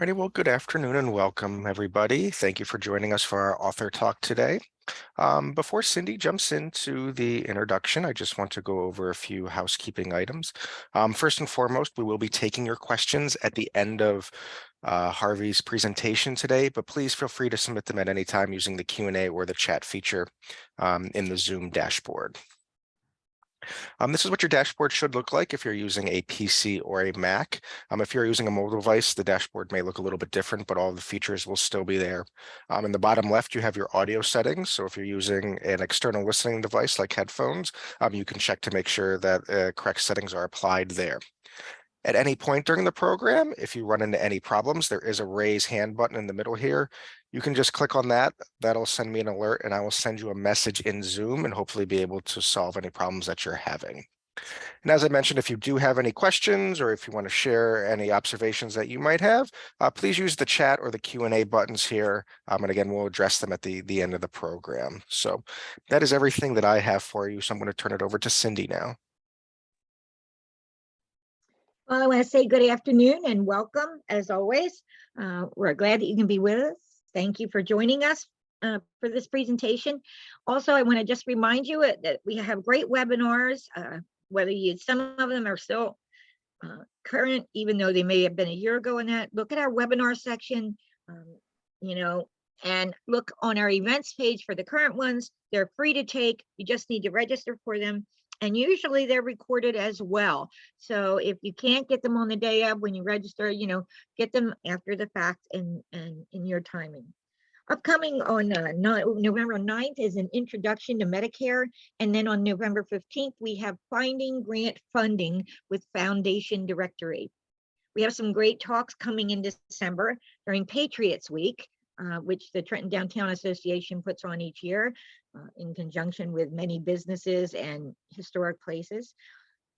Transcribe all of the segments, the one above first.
Alrighty, well, good afternoon and welcome, everybody. Thank you for joining us for our author talk today. Before Cindy jumps into the introduction, I just want to go over a few housekeeping items. First and foremost, we will be taking your questions at the end of Harvey's presentation today, but please feel free to submit them at any time using the Q&A or the chat feature in the Zoom dashboard. This is what your dashboard should look like if you're using a PC or a Mac. If you're using a mobile device, the dashboard may look a little bit different, but all the features will still be there. In the bottom left, you have your audio settings. So if you're using an external listening device like headphones, you can check to make sure that correct settings are applied there. At any point during the program, if you run into any problems, there is a raise hand button in the middle here. You can just click on that. That'll send me an alert and I will send you a message in Zoom and hopefully be able to solve any problems that you're having. And as I mentioned, if you do have any questions or if you want to share any observations that you might have, please use the chat or the Q&A buttons here. And again, we'll address them at the end of the program. So that is everything that I have for you. So I'm going to turn it over to Cindy now. Well, I want to say good afternoon and welcome, as always. We're glad that you can be with us. Thank you for joining us for this presentation. Also, I want to just remind you that we have great webinars, whether some of them are still current, even though they may have been a year ago in that. Look at our webinar section, and look on our events page for the current ones. They're free to take. You just need to register for them. And usually they're recorded as well. So if you can't get them on the day of when you register, get them after the fact and in your timing. Upcoming on November 9th is an introduction to Medicare. And then on November 15th, we have Finding Grant Funding with Foundation Directory. We have some great talks coming in December during Patriots Week, which the Trenton Downtown Association puts on each year in conjunction with many businesses and historic places.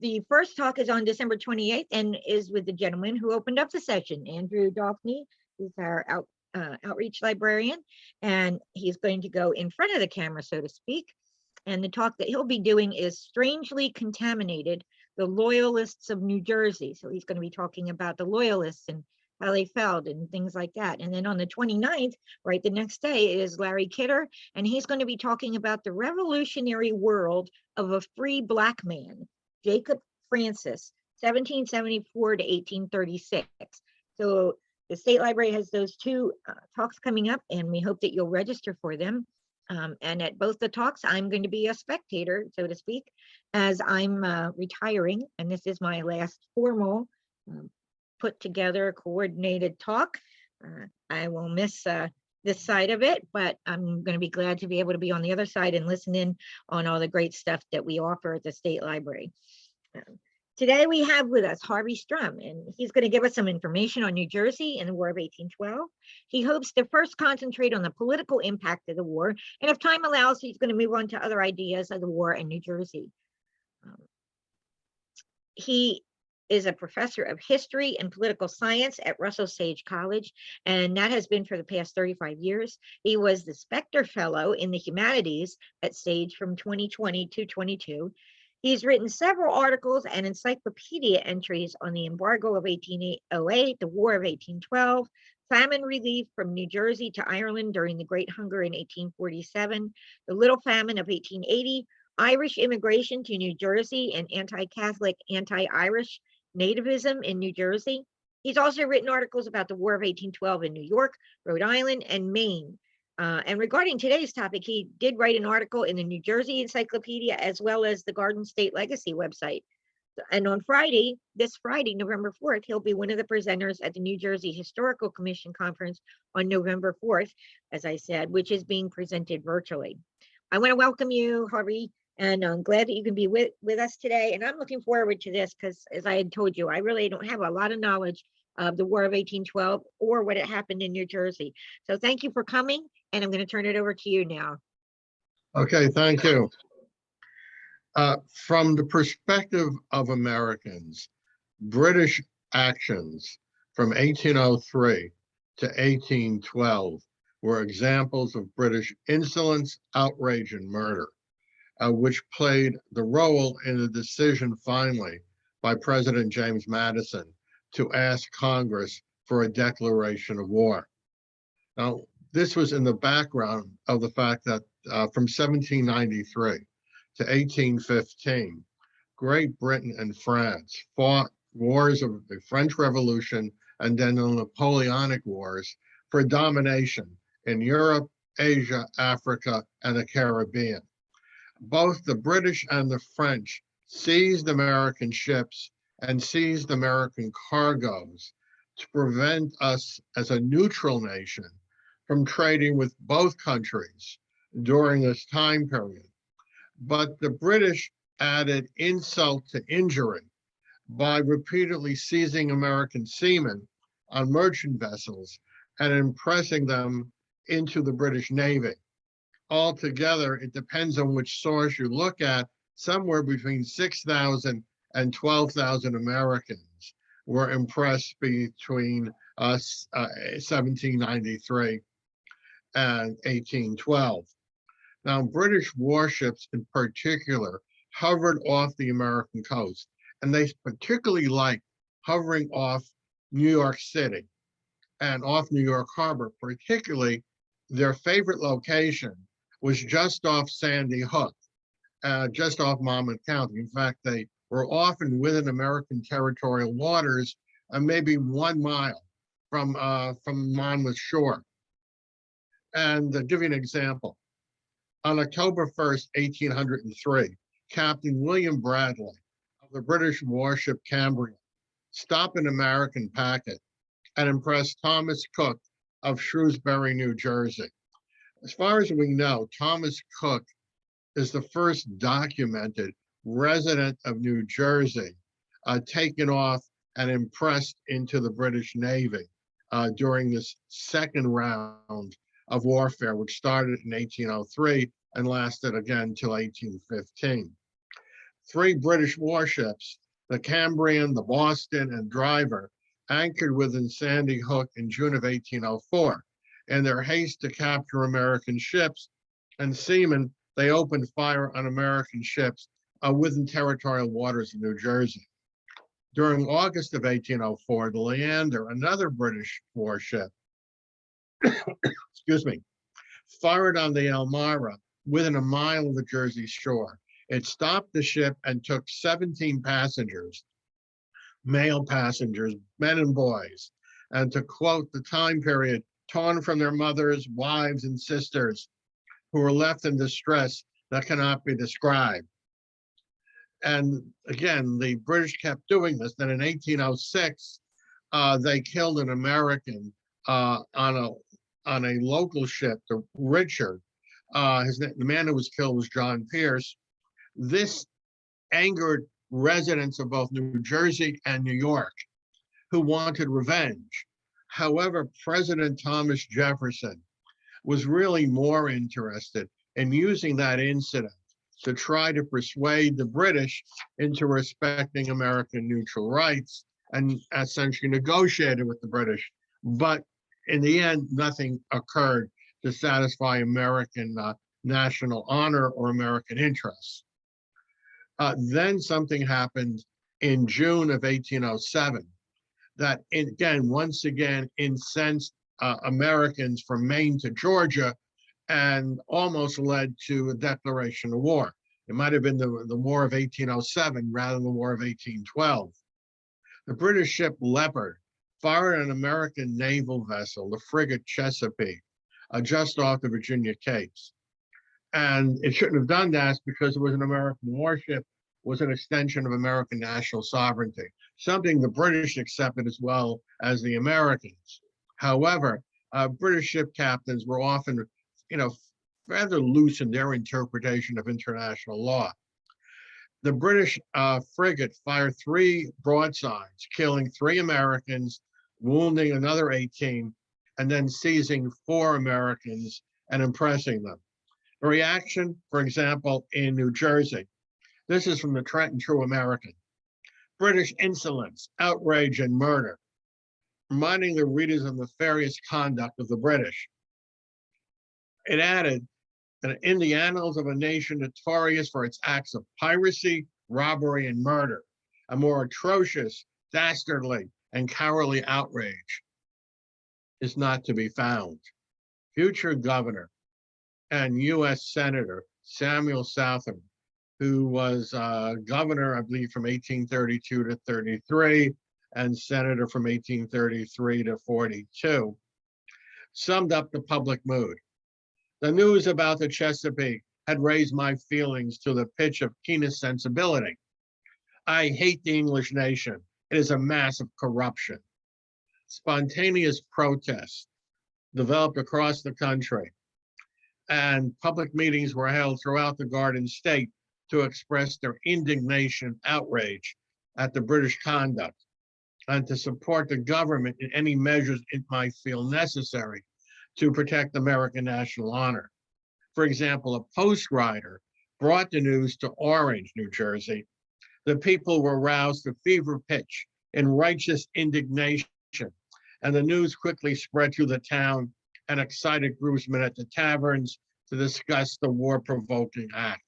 The first talk is on December 28th and is with the gentleman who opened up the session, Andrew Daphne, who's our outreach librarian, and he's going to go in front of the camera, so to speak. And the talk that he'll be doing is Strangely Contaminated, the Loyalists of New Jersey. So he's going to be talking about the Loyalists and how they felt and things like that. And then on the 29th, right, the next day is Larry Kidder, and he's going to be talking about the revolutionary world of a free Black man, Jacob Francis, 1774 to 1836. So the State Library has those two talks coming up, and we hope that you'll register for them. And at both the talks, I'm going to be a spectator, so to speak, as I'm retiring, and this is my last formal put together coordinated talk. I will miss this side of it, but I'm going to be glad to be able to be on the other side and listen in on all the great stuff that we offer at the State Library. Today we have with us Harvey Strum, and he's going to give us some information on New Jersey and the War of 1812. He hopes to first concentrate on the political impact of the war, and if time allows, he's going to move on to other ideas of the war in New Jersey. He is a professor of history and political science at Russell Sage College, and that has been for the past 35 years. He was the Specter Fellow in the Humanities at Sage from 2020 to 22. He's written several articles and encyclopedia entries on the embargo of 1808, the War of 1812, famine relief from New Jersey to Ireland during the Great Hunger in 1847, the Little Famine of 1880, Irish immigration to New Jersey, and anti-Catholic, anti-Irish nativism in New Jersey. He's also written articles about the War of 1812 in New York, Rhode Island, and Maine. And regarding today's topic, he did write an article in the New Jersey Encyclopedia as well as the Garden State Legacy website. And on Friday, this Friday, November 4th, he'll be one of the presenters at the New Jersey Historical Commission Conference on November 4th, as I said, which is being presented virtually. I want to welcome you, Harvey, and I'm glad that you can be with us today. And I'm looking forward to this because, as I had told you, I really don't have a lot of knowledge of the War of 1812 or what had happened in New Jersey. So thank you for coming, and I'm going to turn it over to you now. Okay, thank you. From the perspective of Americans, British actions from 1803 to 1812 were examples of British insolence, outrage, and murder, which played the role in the decision finally by President James Madison to ask Congress for a declaration of war. Now, this was in the background of the fact that from 1793 to 1815, Great Britain and France fought wars of the French Revolution and then the Napoleonic Wars for domination in Europe, Asia, Africa, and the Caribbean. Both the British and the French seized American ships and seized American cargoes to prevent us as a neutral nation from trading with both countries during this time period. But the British added insult to injury by repeatedly seizing American seamen on merchant vessels and impressing them into the British Navy. Altogether, it depends on which source you look at, somewhere between 6,000 and 12,000 Americans were impressed between 1793 and 1812. Now, British warships in particular hovered off the American coast, and they particularly liked hovering off New York City and off New York Harbor. Particularly, their favorite location was just off Sandy Hook, just off Monmouth County. In fact, they were often within American territorial waters, maybe 1 mile from Monmouth shore. And to give you an example, on October 1st, 1803, Captain William Bradley of the British warship Cambria stopped an American packet and impressed Thomas Cook of Shrewsbury, New Jersey. As far as we know, Thomas Cook is the first documented resident of New Jersey taken off and impressed into the British Navy during this second round of warfare, which started in 1803 and lasted again till 1815. 3 British warships, the Cambrian, the Boston, and Driver, anchored within Sandy Hook in June of 1804. In their haste to capture American ships and seamen, they opened fire on American ships within territorial waters of New Jersey. During August of 1804, the Leander, another British warship, excuse me, fired on the Elmira within a mile of the Jersey shore. It stopped the ship and took 17 passengers, male passengers, men and boys. And to quote the time period, torn from their mothers, wives, and sisters, who were left in distress that cannot be described. And again, the British kept doing this. Then in 1806, they killed an American on a local ship, the Richard. The man who was killed was John Pierce. This angered residents of both New Jersey and New York who wanted revenge. However, President Thomas Jefferson was really more interested in using that incident to try to persuade the British into respecting American neutral rights and essentially negotiated with the British. But in the end, nothing occurred to satisfy American national honor or American interests. Then something happened in June of 1807 that, again, once again, incensed Americans from Maine to Georgia and almost led to a declaration of war. It might have been the War of 1807 rather than the War of 1812. The British ship Leopard fired an American naval vessel, the frigate Chesapeake, just off the Virginia Capes. And it shouldn't have done that because it was an American warship, was an extension of American national sovereignty, something the British accepted as well as the Americans. However, British ship captains were often, rather loose in their interpretation of international law. The British frigate fired 3 broadsides, killing 3 Americans, wounding another 18, and then seizing 4 Americans and impressing them. The reaction, for example, in New Jersey, this is from the Trenton True American. British insolence, outrage, and murder, reminding the readers of the nefarious conduct of the British. It added that in the annals of a nation notorious for its acts of piracy, robbery, and murder, a more atrocious, dastardly, and cowardly outrage is not to be found. Future governor and U.S. Senator Samuel Southern, who was governor, I believe, from 1832 to 33, and senator from 1833 to 42, summed up the public mood. The news about the Chesapeake had raised my feelings to the pitch of keenest sensibility. I hate the English nation. It is a mass of corruption. Spontaneous protests developed across the country, and public meetings were held throughout the Garden State to express their indignation, outrage at the British conduct, and to support the government in any measures it might feel necessary to protect American national honor. For example, a post rider brought the news to Orange, New Jersey. The people were roused to fever pitch in righteous indignation, and the news quickly spread through the town and excited groomsmen at the taverns to discuss the war-provoking act.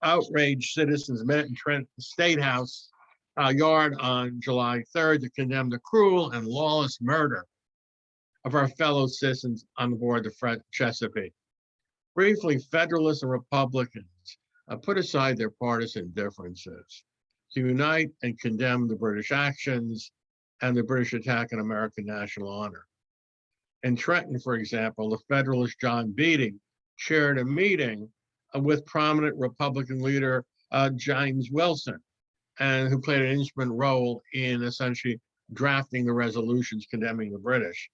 Outraged citizens met in Trenton State House yard on July 3rd to condemn the cruel and lawless murder of our fellow citizens on board the Chesapeake. Briefly, Federalists and Republicans put aside their partisan differences to unite and condemn the British actions and the British attack on American national honor. In Trenton, for example, the Federalist John Beatty chaired a meeting with prominent Republican leader James Wilson, and who played an instrumental role in essentially drafting the resolutions condemning the British.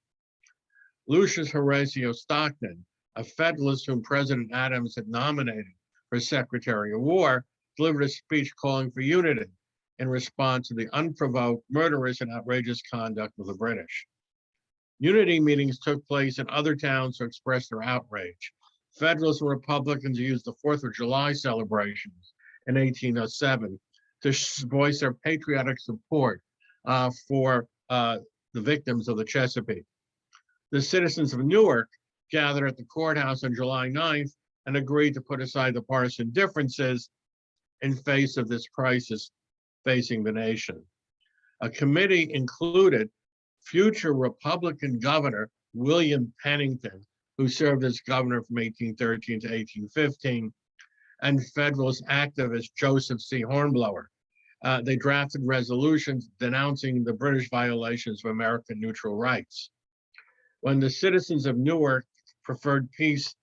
Lucius Horatio Stockton, a Federalist whom President Adams had nominated for Secretary of War, delivered a speech calling for unity in response to the unprovoked, murderous, and outrageous conduct of the British. Unity meetings took place in other towns to express their outrage. Federalists and Republicans used the 4th of July celebrations in 1807 to voice their patriotic support for the victims of the Chesapeake. The citizens of Newark gathered at the courthouse on July 9th and agreed to put aside the partisan differences in face of this crisis facing the nation. A committee included future Republican Governor William Pennington, who served as governor from 1813 to 1815, and Federalist activist Joseph C. Hornblower. They drafted resolutions denouncing the British violations of American neutral rights. When the citizens of Newark preferred peace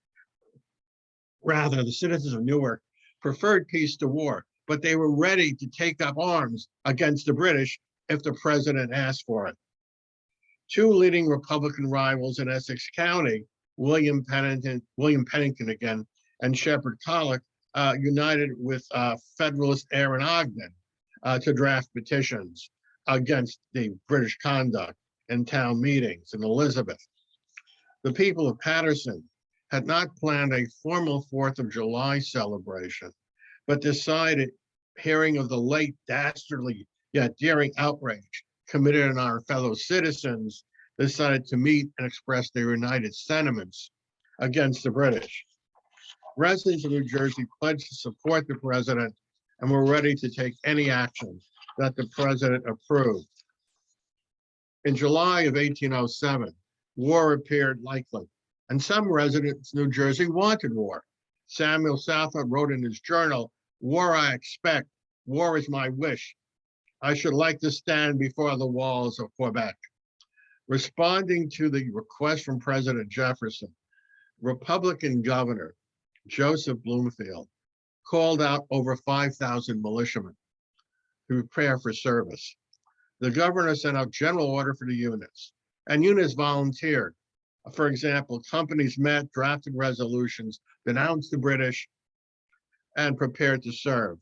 to war, but they were ready to take up arms against the British if the president asked for it. Two leading Republican rivals in Essex County, William Pennington again, and Shepherd Collick, united with Federalist Aaron Ogden to draft petitions against the British conduct in town meetings in Elizabeth. The people of Paterson had not planned a formal 4th of July celebration, but decided, hearing of the late dastardly yet daring outrage committed on our fellow citizens, decided to meet and express their united sentiments against the British. Residents of New Jersey pledged to support the president and were ready to take any action that the president approved. In July of 1807, war appeared likely, and some residents of New Jersey wanted war. Samuel Southard wrote in his journal, "War I expect, war is my wish. I should like to stand before the walls of Quebec." Responding to the request from President Jefferson, Republican Governor Joseph Bloomfield called out over 5,000 militiamen to prepare for service. The governor sent out general order for the units, and units volunteered. For example, companies met, drafted resolutions, denounced the British, and prepared to serve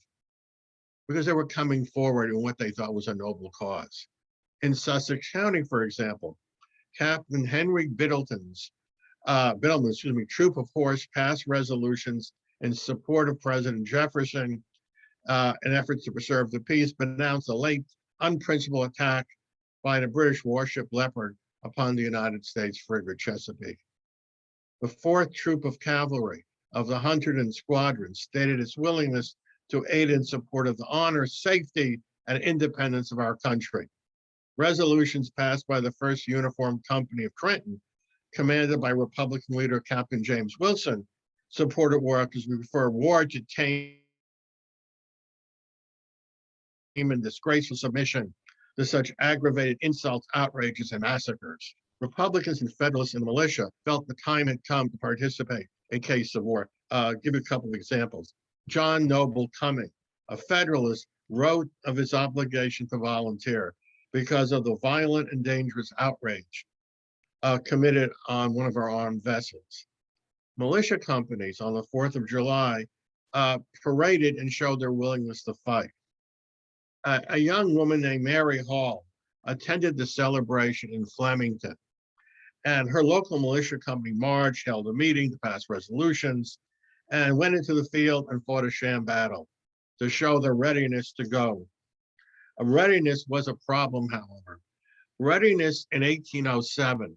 because they were coming forward in what they thought was a noble cause. In Sussex County, for example, Captain Henry Biddleman's troop of horse passed resolutions in support of President Jefferson in efforts to preserve the peace, but announced a late unprincipled attack by the British warship Leopard upon the United States frigate Chesapeake. The 4th Troop of Cavalry of the Hunterdon Squadron stated its willingness to aid in support of the honor, safety, and independence of our country. Resolutions passed by the First Uniform Company of Trenton, commanded by Republican leader Captain James Wilson, supported war because we prefer war to tame and disgraceful submission to such aggravated insults, outrages, and massacres. Republicans and Federalists and the militia felt the time had come to participate in case of war. Give you a couple of examples. John Noble Cumming, a Federalist, wrote of his obligation to volunteer because of the violent and dangerous outrage committed on one of our armed vessels. Militia companies on the 4th of July paraded and showed their willingness to fight. A young woman named Mary Hall attended the celebration in Flemington, and her local militia company marched, held a meeting to pass resolutions, and went into the field and fought a sham battle to show their readiness to go. Readiness was a problem, however. Readiness in 1807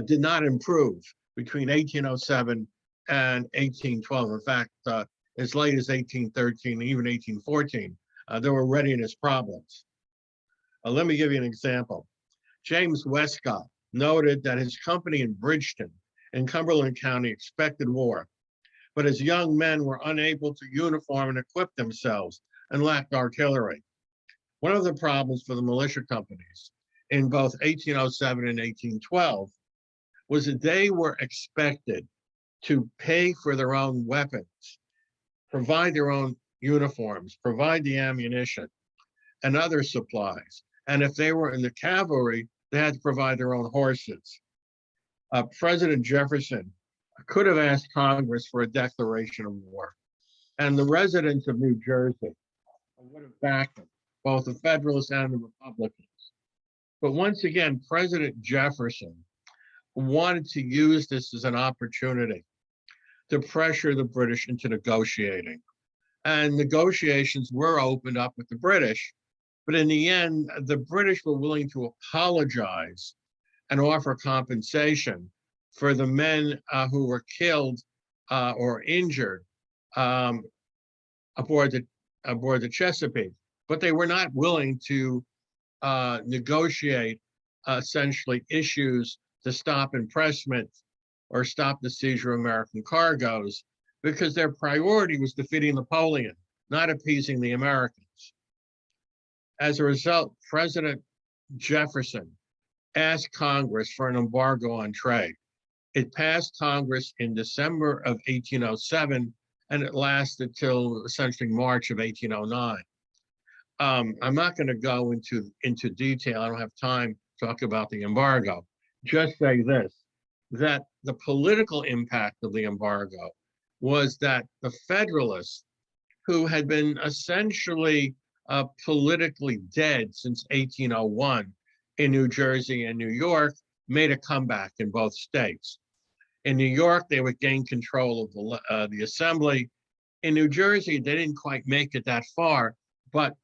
did not improve between 1807 and 1812. In fact, as late as 1813, even 1814, there were readiness problems. Let me give you an example. James Westcott noted that his company in Bridgeton in Cumberland County expected war, but his young men were unable to uniform and equip themselves and lacked artillery. One of the problems for the militia companies in both 1807 and 1812 was that they were expected to pay for their own weapons, provide their own uniforms, provide the ammunition and other supplies. And if they were in the cavalry, they had to provide their own horses. President Jefferson could have asked Congress for a declaration of war, and the residents of New Jersey would have backed him, both the Federalists and the Republicans. But once again, President Jefferson wanted to use this as an opportunity to pressure the British into negotiating. And negotiations were opened up with the British, but in the end, the British were willing to apologize and offer compensation for the men who were killed or injured aboard the Chesapeake. But they were not willing to negotiate essentially issues to stop impressment or stop the seizure of American cargoes, because their priority was defeating Napoleon, not appeasing the Americans. As a result, President Jefferson asked Congress for an embargo on trade. It passed Congress in December of 1807, and it lasted till essentially March of 1809. I'm not going to go into detail. I don't have time to talk about the embargo. Just say this, that the political impact of the embargo was that the Federalists, who had been essentially politically dead since 1801 in New Jersey and New York, made a comeback in both states. In New York, they would gain control of the assembly. In New Jersey, they didn't quite make it that far, but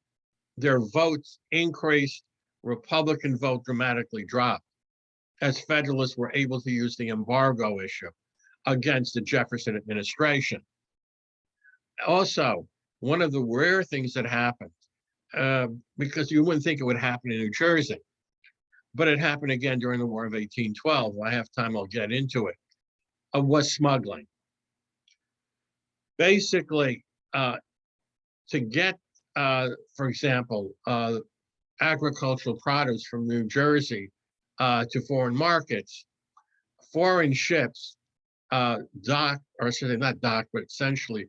their votes increased. Republican vote dramatically dropped as Federalists were able to use the embargo issue against the Jefferson administration. Also, one of the rare things that happened, because you wouldn't think it would happen in New Jersey, but it happened again during the War of 1812. If I have time, I'll get into it, was smuggling. Basically, to get, for example, agricultural produce from New Jersey to foreign markets, foreign ships docked, or certainly not docked, but essentially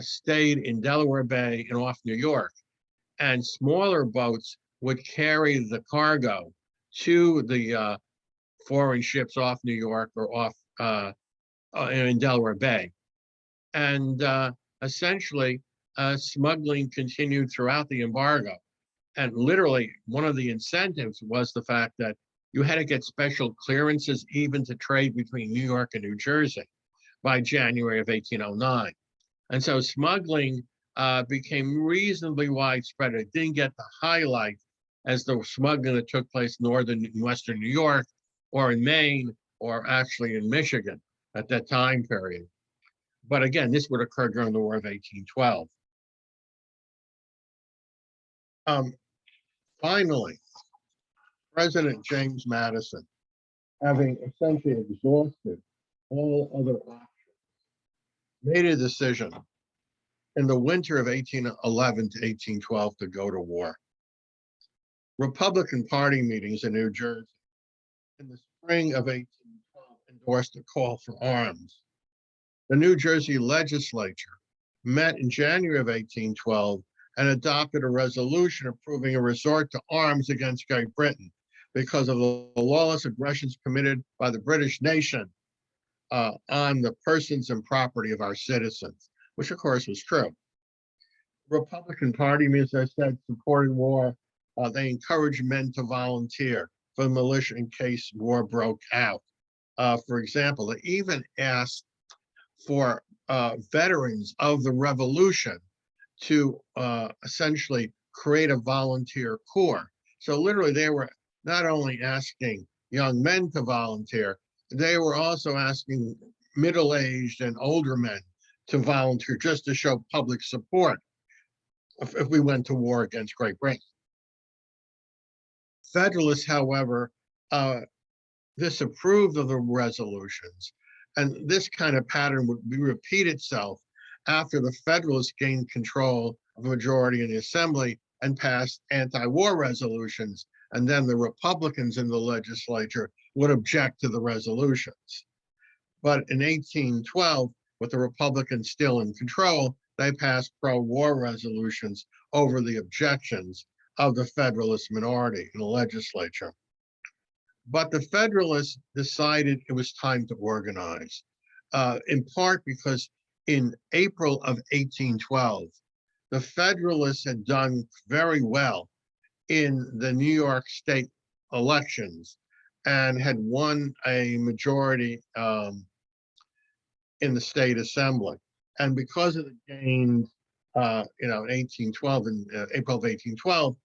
stayed in Delaware Bay and off New York. And smaller boats would carry the cargo to the foreign ships off New York or off in Delaware Bay. And essentially, smuggling continued throughout the embargo. And literally, one of the incentives was the fact that you had to get special clearances even to trade between New York and New Jersey by January of 1809. And so smuggling became reasonably widespread. It didn't get the highlight as the smuggling that took place in northern and western New York or in Maine or actually in Michigan at that time period. But again, this would occur during the War of 1812. Finally, President James Madison, having essentially exhausted all other options, made a decision in the winter of 1811 to 1812 to go to war. Republican Party meetings in New Jersey in the spring of 1812 endorsed a call for arms. The New Jersey legislature met in January of 1812 and adopted a resolution approving a resort to arms against Great Britain because of the lawless aggressions committed by the British nation on the persons and property of our citizens, which of course was true. Republican Party, as I said, supported war. They encouraged men to volunteer for the militia in case war broke out. For example, they even asked for veterans of the Revolution to essentially create a volunteer corps. So literally, they were not only asking young men to volunteer, they were also asking middle-aged and older men to volunteer just to show public support if we went to war against Great Britain. Federalists, however, disapproved of the resolutions, and this kind of pattern would repeat itself after the Federalists gained control of a majority in the Assembly and passed anti-war resolutions, and then the Republicans in the legislature would object to the resolutions. But in 1812, with the Republicans still in control, they passed pro-war resolutions over the objections of the Federalist minority in the legislature. But the Federalists decided it was time to organize, in part because in April of 1812, the Federalists had done very well in the New York State elections and had won a majority in the state assembly. And because of the gains, in 1812, in April of 1812,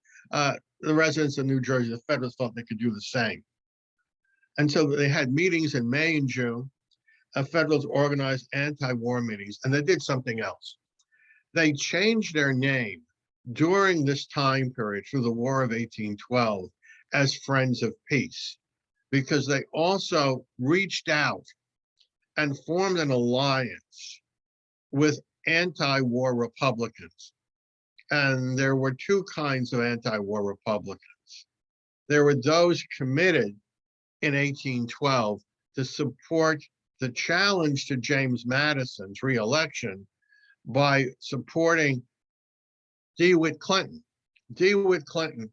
the residents of New Jersey, the Federalists, thought they could do the same. And so they had meetings in May and June. Federalists organized anti-war meetings, and they did something else. They changed their name during this time period through the War of 1812 as Friends of Peace, because they also reached out and formed an alliance with anti-war Republicans. And there were two kinds of anti-war Republicans. There were those committed in 1812 to support the challenge to James Madison's reelection by supporting DeWitt Clinton. DeWitt Clinton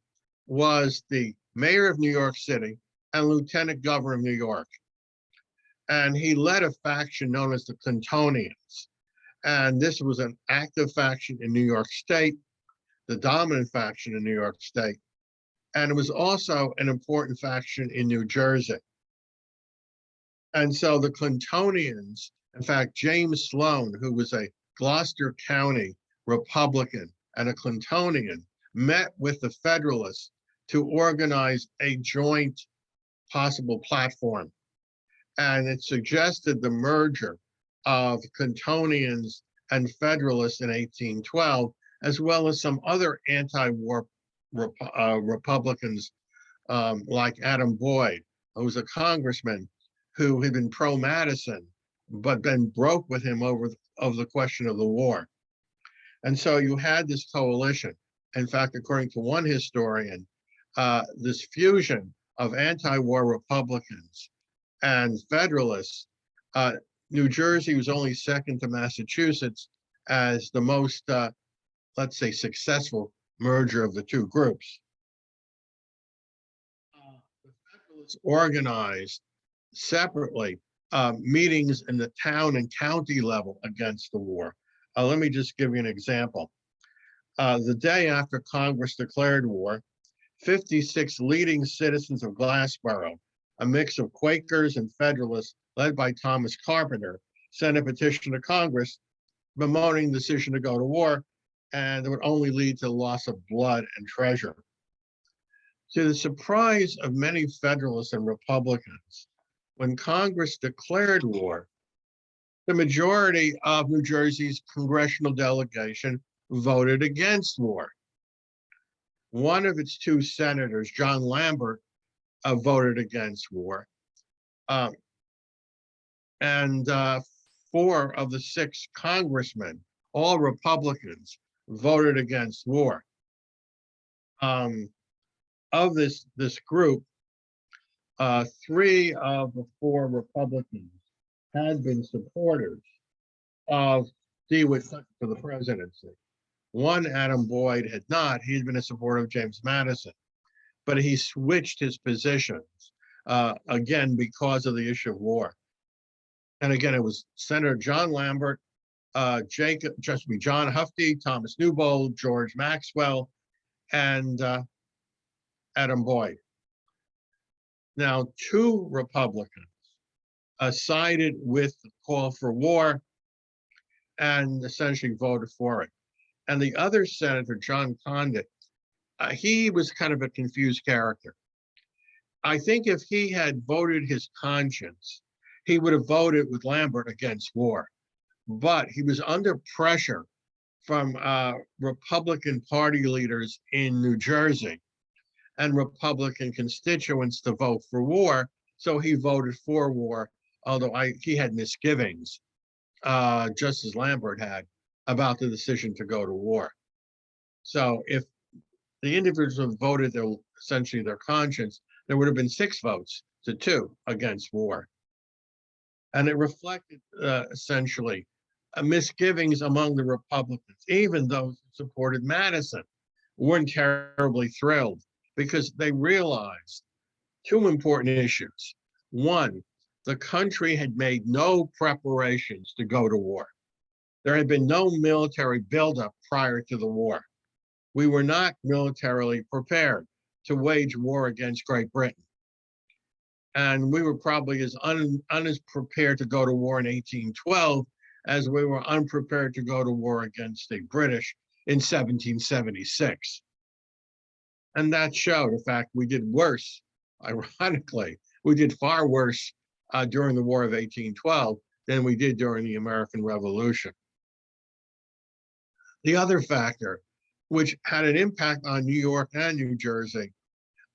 was the mayor of New York City and lieutenant governor of New York. And he led a faction known as the Clintonians. And this was an active faction in New York State, the dominant faction in New York State. And it was also an important faction in New Jersey. And so the Clintonians, in fact, James Sloan, who was a Gloucester County Republican and a Clintonian, met with the Federalists to organize a joint possible platform. And it suggested the merger of Clintonians and Federalists in 1812, as well as some other anti-war Republicans like Adam Boyd, who was a congressman who had been pro-Madison, but then broke with him over the question of the war. And so you had this coalition. In fact, according to one historian, this fusion of anti-war Republicans and Federalists, New Jersey was only second to Massachusetts as the most, let's say, successful merger of the two groups. The Federalists organized separately meetings in the town and county level against the war. Let me just give you an example. The day after Congress declared war, 56 leading citizens of Glassboro, a mix of Quakers and Federalists led by Thomas Carpenter, sent a petition to Congress bemoaning the decision to go to war, and it would only lead to loss of blood and treasure. To the surprise of many Federalists and Republicans, when Congress declared war, the majority of New Jersey's congressional delegation voted against war. One of its two senators, John Lambert, voted against war. And 4 of the 6 congressmen, all Republicans, voted against war. Of this group, 3 of the 4 Republicans had been supporters of DeWitt Clinton for the presidency. One, Adam Boyd, had not. He'd been a supporter of James Madison, but he switched his positions again because of the issue of war. And again, it was Senator John Lambert, John Hufty, Thomas Newbold, George Maxwell, and Adam Boyd. Now, 2 Republicans sided with the call for war and essentially voted for it. And the other senator, John Condit, he was kind of a confused character. I think if he had voted his conscience, he would have voted with Lambert against war. But he was under pressure from Republican Party leaders in New Jersey and Republican constituents to vote for war. So he voted for war, although he had misgivings, just as Lambert had, about the decision to go to war. So if the individuals voted essentially their conscience, there would have been 6 votes to 2 against war. And it reflected essentially misgivings among the Republicans, even those who supported Madison weren't terribly thrilled because they realized 2 important issues. One, the country had made no preparations to go to war. There had been no military buildup prior to the war. We were not militarily prepared to wage war against Great Britain. And we were probably as unprepared to go to war in 1812 as we were unprepared to go to war against the British in 1776. And that showed. In fact, we did worse, ironically. We did far worse during the War of 1812 than we did during the American Revolution. The other factor, which had an impact on New York and New Jersey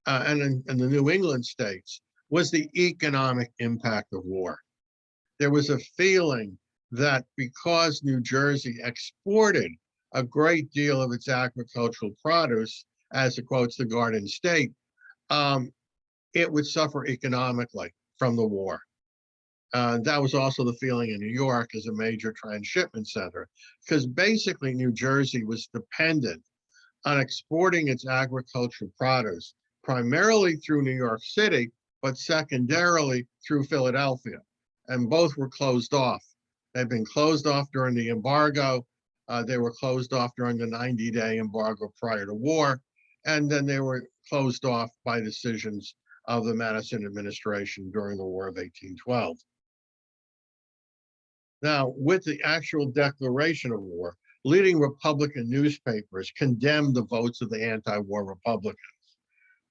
and the New England states, was the economic impact of war. There was a feeling that because New Jersey exported a great deal of its agricultural produce, as it quotes the Garden State, it would suffer economically from the war. That was also the feeling in New York as a major transshipment center, because basically New Jersey was dependent on exporting its agricultural produce, primarily through New York City, but secondarily through Philadelphia. And both were closed off. They'd been closed off during the embargo. They were closed off during the 90-day embargo prior to war. And then they were closed off by decisions of the Madison administration during the War of 1812. Now, with the actual declaration of war, leading Republican newspapers condemned the votes of the anti-war Republicans.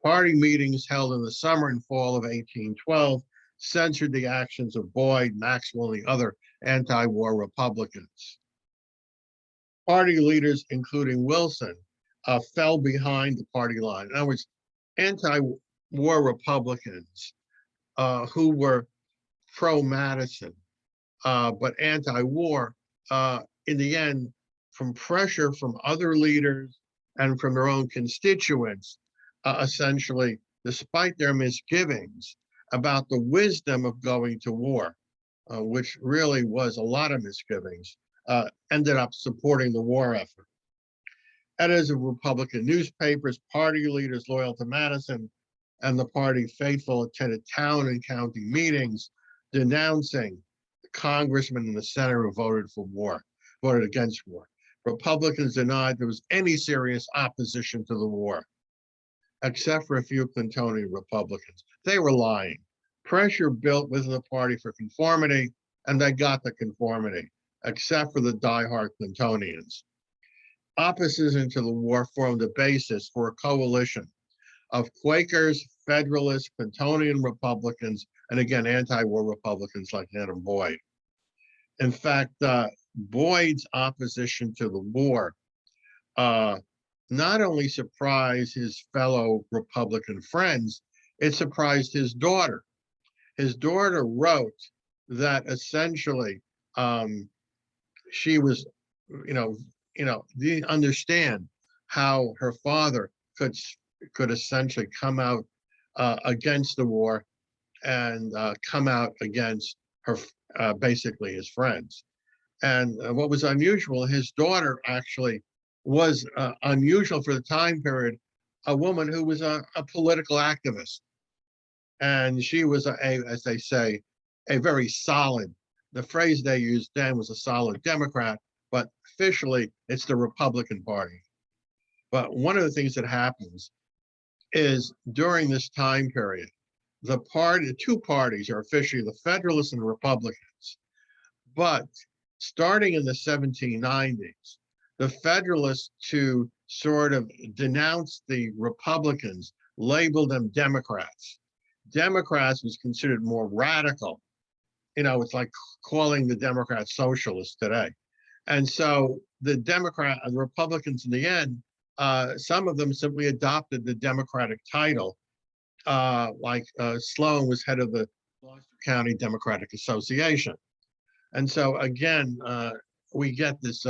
Party meetings held in the summer and fall of 1812 censored the actions of Boyd, Maxwell, and the other anti-war Republicans. Party leaders, including Wilson, fell behind the party line. In other words, anti-war Republicans who were pro-Madison, but anti-war, in the end, from pressure from other leaders and from their own constituents, essentially, despite their misgivings about the wisdom of going to war, which really was a lot of misgivings, ended up supporting the war effort. Editors of Republican newspapers, party leaders loyal to Madison, and the party faithful attended town and county meetings denouncing the congressman and the senator who voted against war. Republicans denied there was any serious opposition to the war, except for a few Clintonian Republicans. They were lying. Pressure built within the party for conformity, and they got the conformity, except for the diehard Clintonians. Opposition to the war formed the basis for a coalition of Quakers, Federalists, Clintonian Republicans, and again, anti-war Republicans like Adam Boyd. In fact, Boyd's opposition to the war not only surprised his fellow Republican friends, it surprised his daughter. His daughter wrote that essentially she was, didn't understand how her father could essentially come out against the war and come out against her, basically his friends. And what was unusual, his daughter actually was unusual for the time period, a woman who was a political activist. And she was, as they say, a very solid, the phrase they used then was a solid Democrat, but officially it's the Republican Party. But one of the things that happens is during this time period, the two parties are officially the Federalists and the Republicans. But starting in the 1790s, the Federalists, to sort of denounce the Republicans, labeled them Democrats. Democrats was considered more radical. It's like calling the Democrats socialists today. And so the Republicans in the end, some of them simply adopted the Democratic title, like Sloan was head of the Gloucester County Democratic Association. And so again, we get this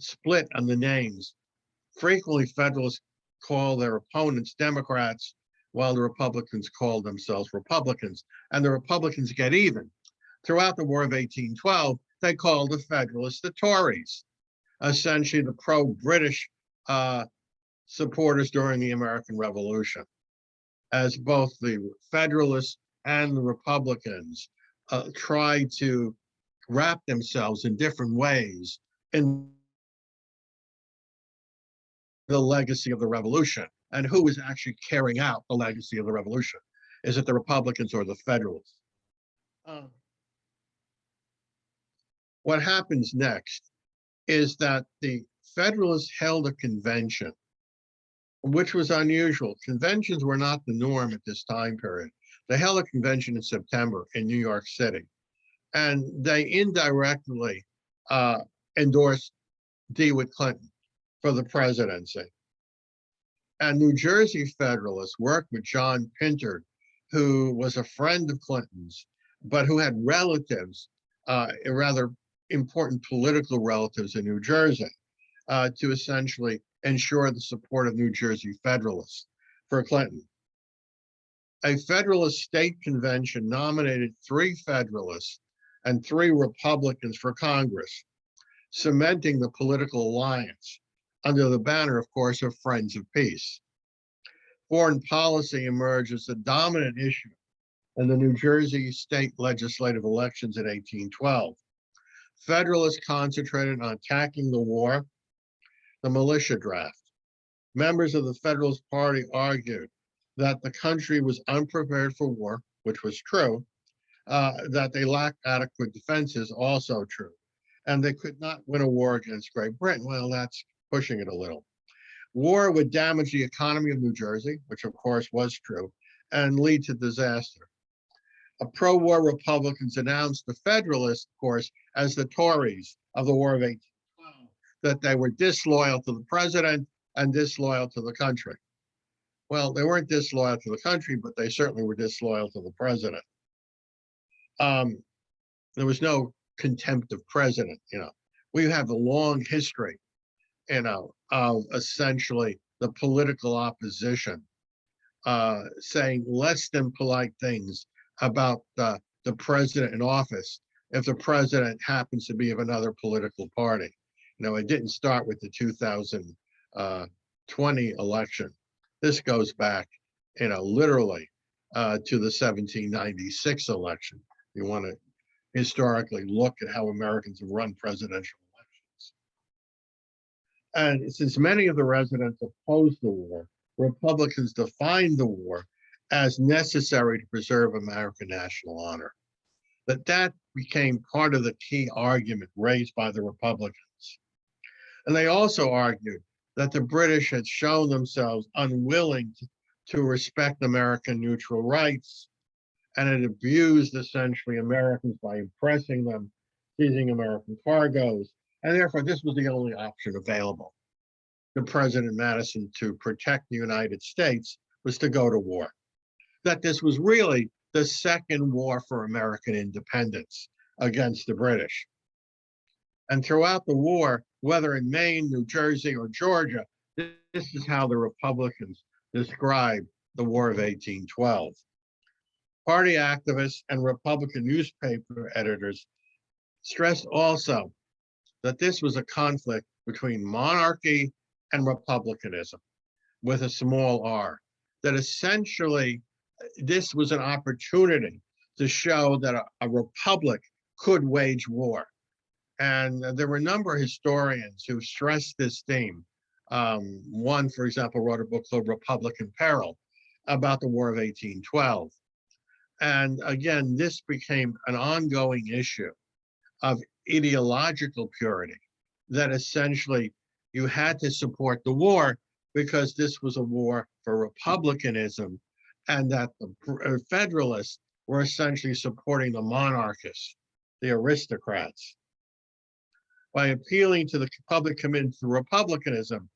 split on the names. Frequently, Federalists call their opponents Democrats, while the Republicans call themselves Republicans. And the Republicans get even. Throughout the War of 1812, they called the Federalists the Tories, essentially the pro-British supporters during the American Revolution, as both the Federalists and the Republicans tried to wrap themselves in different ways in the legacy of the Revolution. And who is actually carrying out the legacy of the Revolution? Is it the Republicans or the Federalists? What happens next is that the Federalists held a convention, which was unusual. Conventions were not the norm at this time period. They held a convention in September in New York City, and they indirectly endorsed DeWitt Clinton for the presidency. And New Jersey Federalists worked with John Pinter, who was a friend of Clinton's, but who had relatives, rather important political relatives in New Jersey, to essentially ensure the support of New Jersey Federalists for Clinton. A Federalist state convention nominated 3 Federalists and 3 Republicans for Congress, cementing the political alliance under the banner, of course, of Friends of Peace. Foreign policy emerged as the dominant issue in the New Jersey state legislative elections in 1812. Federalists concentrated on attacking the war, the militia draft. Members of the Federalist Party argued that the country was unprepared for war, which was true, that they lacked adequate defenses, also true, and they could not win a war against Great Britain. Well, that's pushing it a little. War would damage the economy of New Jersey, which of course was true, and lead to disaster. Pro-war Republicans announced the Federalists, of course, as the Tories of the War of 1812, that they were disloyal to the president and disloyal to the country. Well, they weren't disloyal to the country, but they certainly were disloyal to the president. There was no contempt of president. We have a long history, of essentially the political opposition saying less than polite things about the president in office if the president happens to be of another political party. It didn't start with the 2020 election. This goes back, literally to the 1796 election. You want to historically look at how Americans have run presidential elections. And since many of the residents opposed the war, Republicans defined the war as necessary to preserve American national honor. That became part of the key argument raised by the Republicans. And they also argued that the British had shown themselves unwilling to respect American neutral rights, and had abused essentially Americans by impressing them, seizing American cargoes, and therefore this was the only option available to President Madison to protect the United States, was to go to war. that this was really the second war for American independence against the British. And throughout the war, whether in Maine, New Jersey, or Georgia, this is how the Republicans described the War of 1812. Party activists and Republican newspaper editors stressed also that this was a conflict between monarchy and republicanism with a small r, that essentially this was an opportunity to show that a republic could wage war. And there were a number of historians who stressed this theme. One, for example, wrote a book called Republican Peril about the War of 1812. And again, this became an ongoing issue of ideological purity, that essentially you had to support the war because this was a war for republicanism, and that the Federalists were essentially supporting the monarchists, the aristocrats. By appealing to the public committed to republicanism,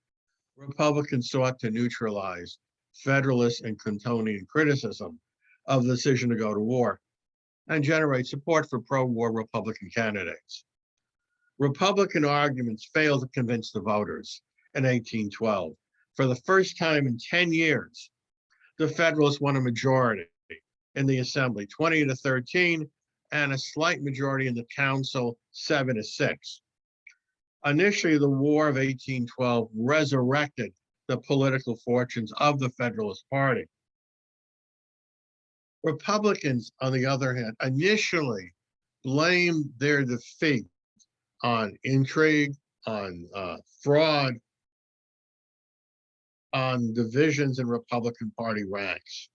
Republicans sought to neutralize Federalist and Clintonian criticism of the decision to go to war and generate support for pro-war Republican candidates. Republican arguments failed to convince the voters in 1812. For the first time in 10 years, the Federalists won a majority in the Assembly, 20-13, and a slight majority in the Council, 7-6. Initially, the War of 1812 resurrected the political fortunes of the Federalist Party. Republicans, on the other hand, initially blamed their defeat on intrigue, on fraud, on divisions in Republican Party ranks,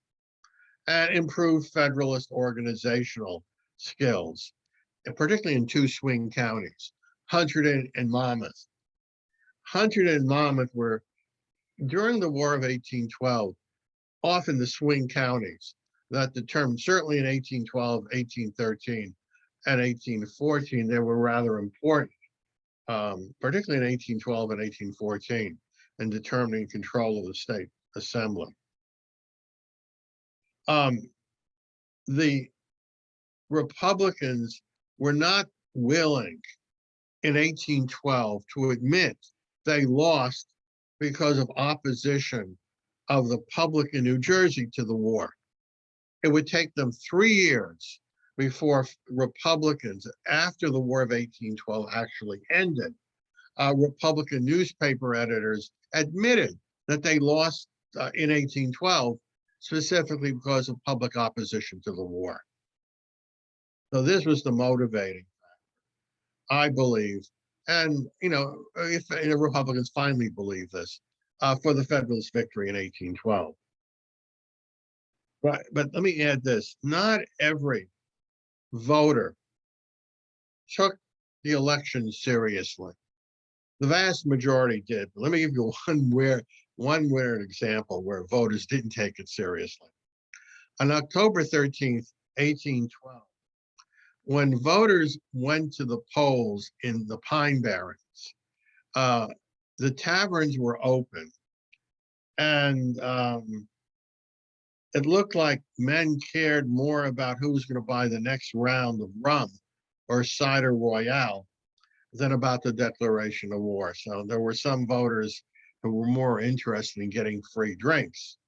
and improved Federalist organizational skills, and particularly in two swing counties, Hunterdon and Monmouth. Hunterdon and Monmouth were, during the War of 1812, often the swing counties that determined, certainly in 1812, 1813, and 1814, they were rather important, particularly in 1812 and 1814, in determining control of the state assembly. The Republicans were not willing in 1812 to admit they lost because of opposition of the public in New Jersey to the war. It would take them 3 years before Republicans, after the War of 1812 actually ended, Republican newspaper editors admitted that they lost in 1812, specifically because of public opposition to the war. So this was the motivating factor, I believe, and if the Republicans finally believe this, for the Federalist victory in 1812. But let me add this: not every voter took the election seriously. The vast majority did. Let me give you one weird example where voters didn't take it seriously. On October 13th, 1812, when voters went to the polls in the Pine Barrens, the taverns were open, and it looked like men cared more about who was going to buy the next round of rum or cider royale than about the declaration of war. So there were some voters who were more interested in getting free drinks,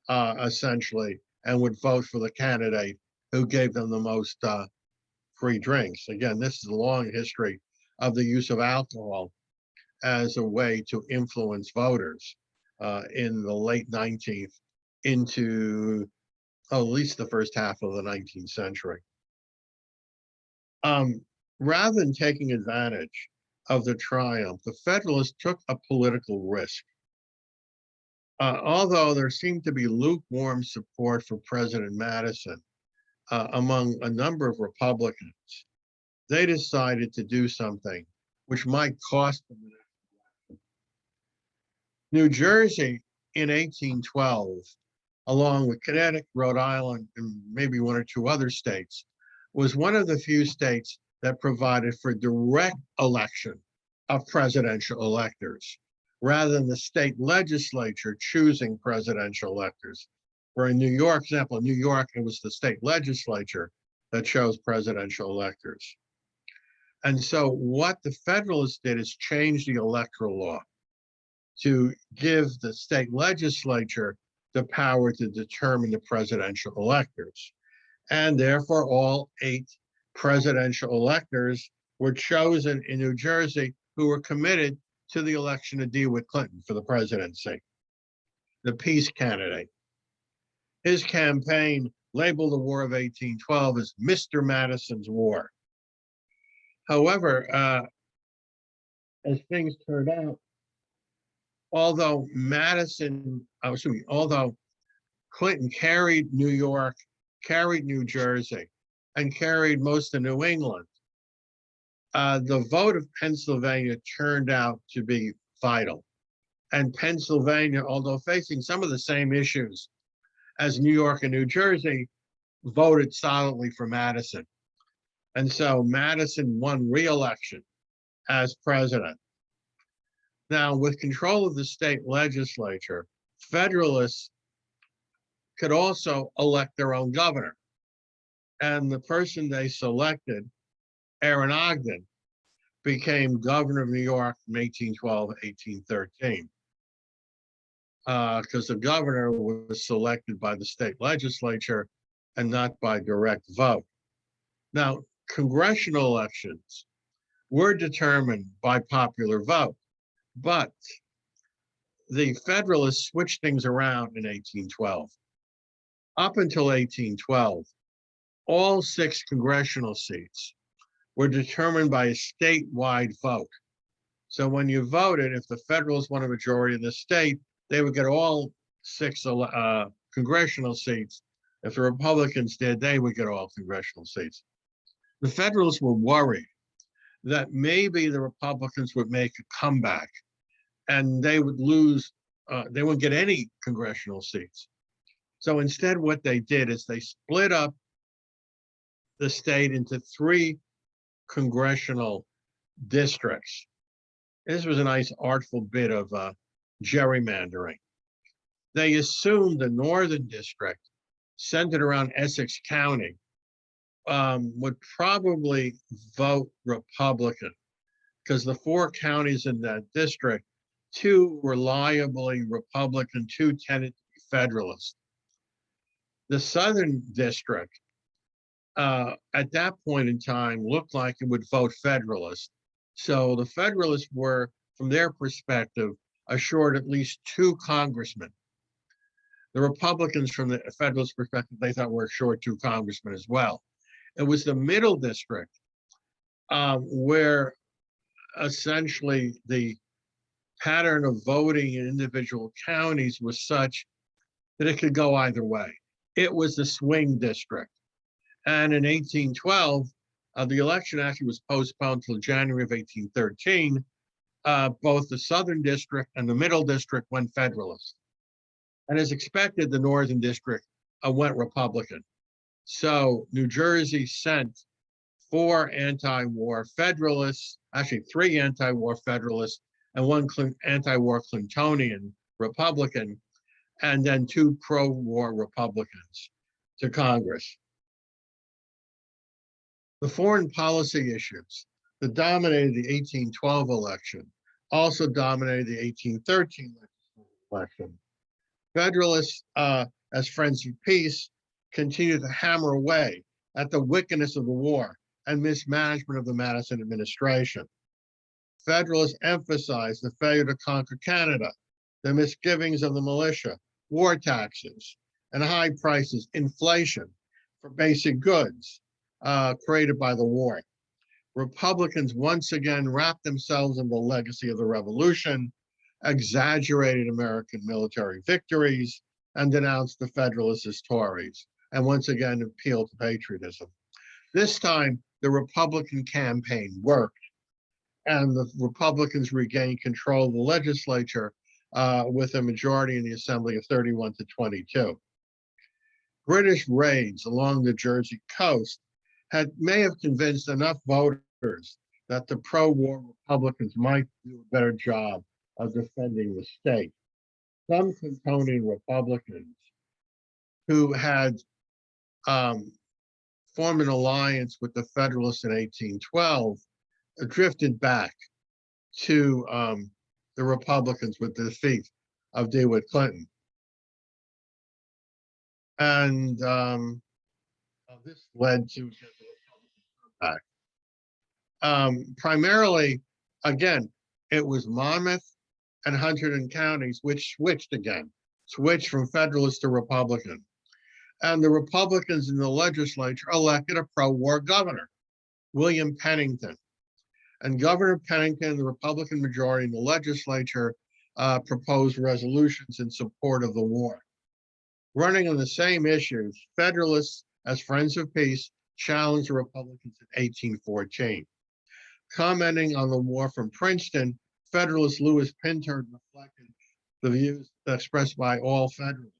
essentially, and would vote for the candidate who gave them the most free drinks. Again, this is a long history of the use of alcohol as a way to influence voters in the late 19th into at least the first half of the 19th century. Rather than taking advantage of the triumph, the Federalists took a political risk. Although there seemed to be lukewarm support for President Madison among a number of Republicans, they decided to do something which might cost them the next election. New Jersey in 1812, along with Connecticut, Rhode Island, and maybe one or two other states, was one of the few states that provided for direct election of presidential electors, rather than the state legislature choosing presidential electors. For in New York, example, in New York, it was the state legislature that chose presidential electors. And so what the Federalists did is change the electoral law to give the state legislature the power to determine the presidential electors. And therefore, all 8 presidential electors were chosen in New Jersey who were committed to the election of DeWitt Clinton for the presidency, the peace candidate. His campaign labeled the War of 1812 as Mr. Madison's War. However, as things turned out, although Clinton carried New York, carried New Jersey, and carried most of New England, the vote of Pennsylvania turned out to be vital. And Pennsylvania, although facing some of the same issues as New York and New Jersey, voted solidly for Madison. And so Madison won re-election as president. Now, with control of the state legislature, Federalists could also elect their own governor. And the person they selected, Aaron Ogden, became governor of New York from 1812 to 1813. Because the governor was selected by the state legislature and not by direct vote. Now, congressional elections were determined by popular vote, but the Federalists switched things around in 1812. Up until 1812, all 6 congressional seats were determined by a statewide vote. So when you voted, if the Federalists won a majority in the state, they would get all 6 congressional seats. If the Republicans did, they would get all congressional seats. The Federalists were worried that maybe the Republicans would make a comeback and they would lose, they wouldn't get any congressional seats. So instead, what they did is they split up the state into 3 congressional districts. This was a nice artful bit of gerrymandering. They assumed the northern district, centered around Essex County, would probably vote Republican because the 4 counties in that district, 2 reliably Republican, 2 tended to be Federalist. The southern district, at that point in time, looked like it would vote Federalist. So the Federalists were, from their perspective, assured at least 2 congressmen. The Republicans, from the Federalist perspective, they thought were assured 2 congressmen as well. It was the middle district where essentially the pattern of voting in individual counties was such that it could go either way. It was the swing district. And in 1812, the election actually was postponed till January of 1813. Both the southern district and the middle district went Federalist. And as expected, the northern district went Republican. So New Jersey sent 4 anti-war Federalists, actually 3 anti-war Federalists, and 1 anti-war Clintonian Republican, and then 2 pro-war Republicans to Congress. The foreign policy issues that dominated the 1812 election also dominated the 1813 election. Federalists, as friends of peace, continued to hammer away at the wickedness of the war and mismanagement of the Madison administration. Federalists emphasized the failure to conquer Canada, the misgivings of the militia, war taxes, and high prices, inflation for basic goods created by the war. Republicans once again wrapped themselves in the legacy of the Revolution, exaggerated American military victories, and denounced the Federalists as Tories, and once again appealed to patriotism. This time, the Republican campaign worked, and the Republicans regained control of the legislature with a majority in the Assembly of 31 to 22. British raids along the Jersey coast may have convinced enough voters that the pro-war Republicans might do a better job of defending the state. Some Clintonian Republicans who had formed an alliance with the Federalists in 1812, drifted back to the Republicans with the defeat of DeWitt Clinton. And this led to back. Primarily, again, it was Monmouth and Hunterdon counties, which switched from Federalist to Republican. And the Republicans in the legislature elected a pro-war governor, William Pennington. And Governor Pennington, the Republican majority in the legislature, proposed resolutions in support of the war. Running on the same issues, Federalists, as Friends of Peace, challenged the Republicans in 1814. Commenting on the war from Princeton, Federalist Lewis Pinter reflected the views expressed by all Federalists.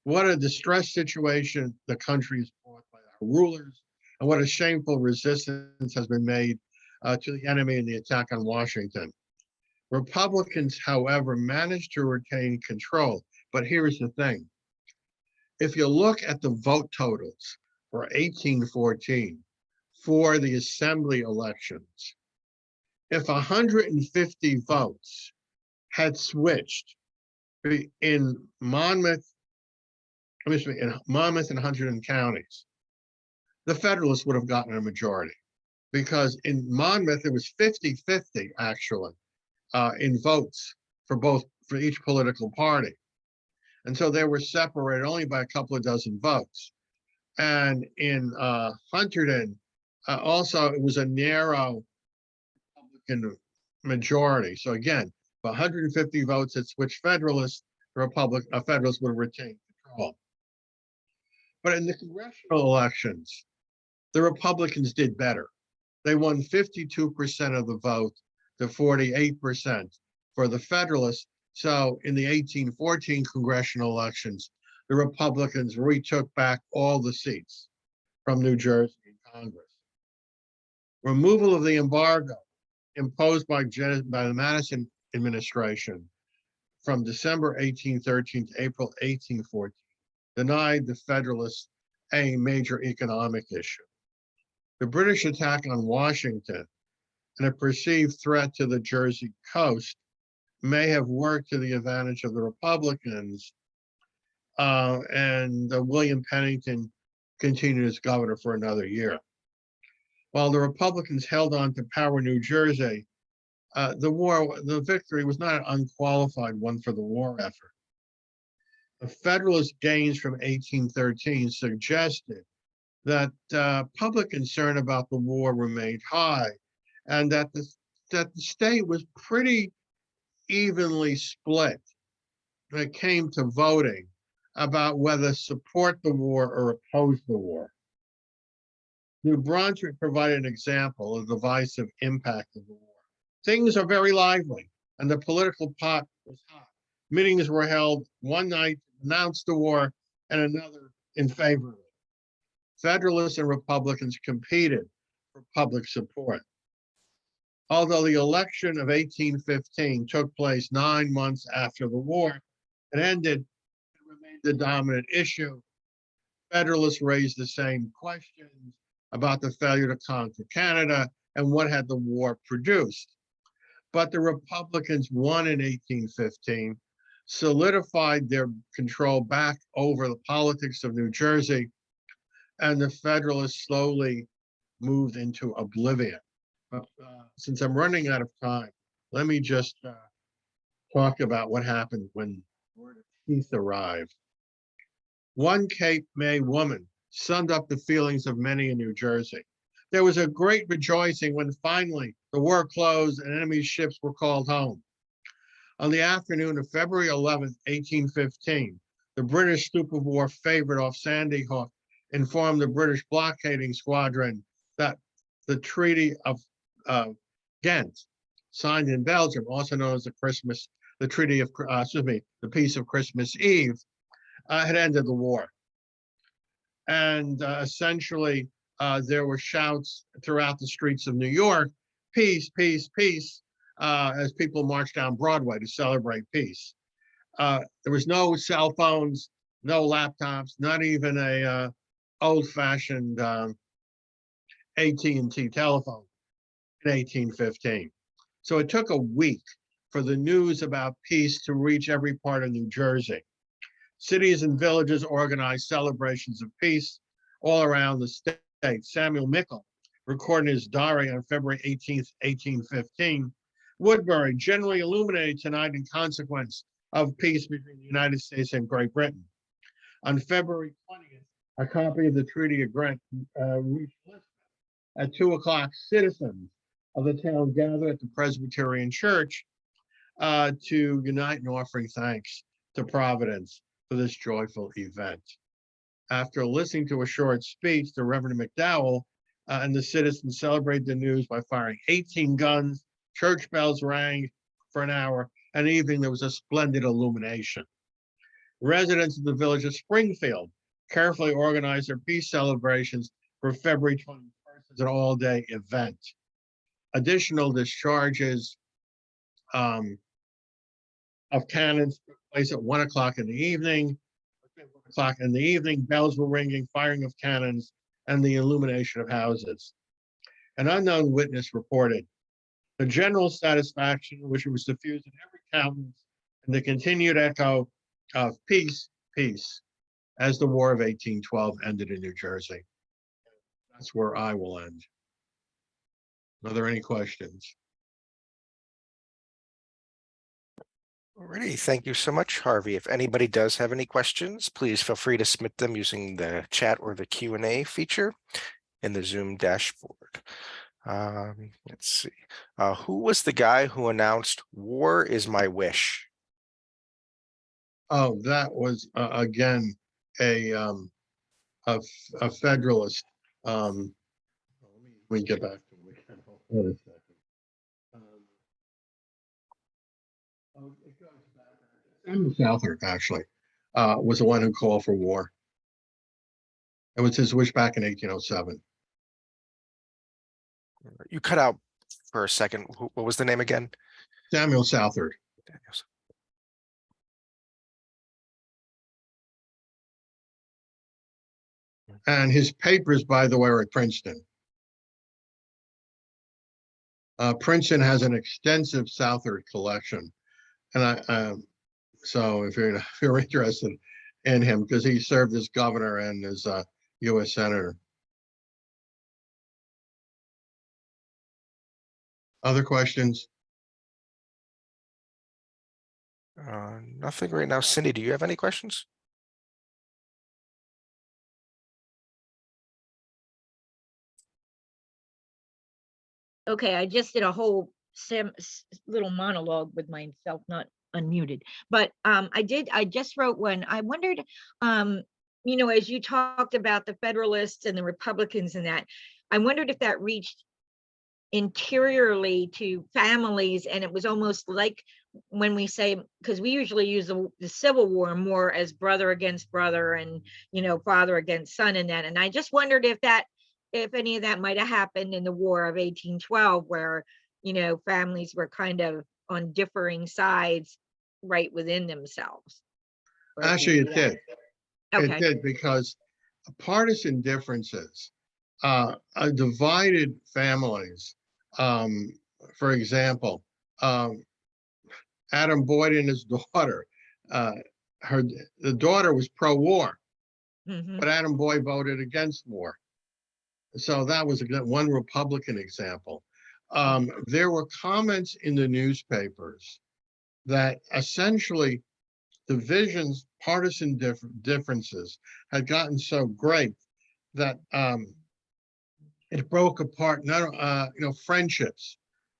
What a distressed situation the country is brought by our rulers, and what a shameful resistance has been made to the enemy in the attack on Washington. Republicans, however, managed to retain control. But here's the thing. If you look at the vote totals for 1814 for the assembly elections, if 150 votes had switched in Monmouth and Hunterdon counties, the Federalists would have gotten a majority, because in Monmouth it was 50-50 actually in votes for each political party. And so they were separated only by a couple of dozen votes. And in Hunterdon, also it was a narrow Republican majority. So again, 150 votes had switched Federalists, Federalists would have retained control. But in the congressional elections, the Republicans did better. They won 52% of the vote to 48% for the Federalists. So in the 1814 congressional elections, the Republicans retook back all the seats from New Jersey in Congress. Removal of the embargo imposed by the Madison administration from December 1813 to April 1814 denied the Federalists a major economic issue. The British attack on Washington and a perceived threat to the Jersey coast may have worked to the advantage of the Republicans, and William Pennington continued as governor for another year. While the Republicans held on to power in New Jersey, the victory was not an unqualified one for the war effort. The Federalist gains from 1813 suggested that public concern about the war remained high, and that the state was pretty evenly split when it came to voting about whether to support the war or oppose the war. New Brunswick provided an example of the divisive impact of the war. Things are very lively, and the political pot was hot. Meetings were held one night to announce the war and another in favor of it. Federalists and Republicans competed for public support. Although the election of 1815 took place 9 months after the war, it ended and remained the dominant issue. Federalists raised the same questions about the failure to conquer Canada and what had the war produced. But the Republicans won in 1815, solidified their control back over the politics of New Jersey, and the Federalists slowly moved into oblivion. Since I'm running out of time, let me just talk about what happened when word of peace arrived. One Cape May woman summed up the feelings of many in New Jersey. There was a great rejoicing when finally the war closed and enemy ships were called home. On the afternoon of February 11th, 1815, the British sloop of war favorite off Sandy Hook informed the British blockading squadron that the Treaty of Ghent, signed in Belgium, also known as the Peace of Christmas Eve, had ended the war. And essentially, there were shouts throughout the streets of New York, peace, peace, peace, as people marched down Broadway to celebrate peace. There was no cell phones, no laptops, not even a old-fashioned AT&T telephone in 1815. So it took a week for the news about peace to reach every part of New Jersey. Cities and villages organized celebrations of peace all around the state. Samuel Mickle recorded in his diary on February 18th, 1815, Woodbury generally illuminated tonight in consequence of peace between the United States and Great Britain. On February 20th, a copy of the Treaty of Grant reached Lisbon. At 2:00, citizens of the town gathered at the Presbyterian Church to unite in offering thanks to Providence for this joyful event. After listening to a short speech, the Reverend McDowell and the citizens celebrated the news by firing 18 guns. Church bells rang for an hour, and evening there was a splendid illumination. Residents of the village of Springfield carefully organized their peace celebrations for February 21st as an all-day event. Additional discharges of cannons took place at 1:00 in the evening. 1:00 in the evening, bells were ringing, firing of cannons, and the illumination of houses. An unknown witness reported the general satisfaction which was diffused in every countenance and the continued echo of peace, peace, as the War of 1812 ended in New Jersey. That's where I will end. Are there any questions? Alrighty, thank you so much, Harvey. If anybody does have any questions, please feel free to submit them using the chat or the Q&A feature in the Zoom dashboard. Let's see. Who was the guy who announced "War is my wish"? Oh, that was again a Federalist. Let me get back to it. Hold on a second. It goes back. Samuel Southard actually was the one who called for war. It was his wish back in 1807. You cut out for a second. What was the name again? Samuel Southard. And his papers, by the way, are at Princeton. Princeton has an extensive Southard collection. And so if you're interested in him, because he served as governor and as a U.S. Senator. Other questions? Nothing right now. Cindy, do you have any questions? Okay, I just did a whole little monologue with myself not unmuted, but I just wrote one. I wondered, as you talked about the Federalists and the Republicans and that, I wondered if that reached interiorly to families, and it was almost like when we say, because we usually use the Civil War more as brother against brother and father against son and that, and I just wondered if any of that might have happened in the War of 1812, where families were kind of on differing sides right within themselves. Actually, it did. Okay. It did, because partisan differences, divided families. For example, Adam Boyd and his daughter, the daughter was pro-war, but Adam Boyd voted against war. So that was one Republican example. There were comments in the newspapers that essentially divisions, partisan differences had gotten so great that it broke apart. Friendships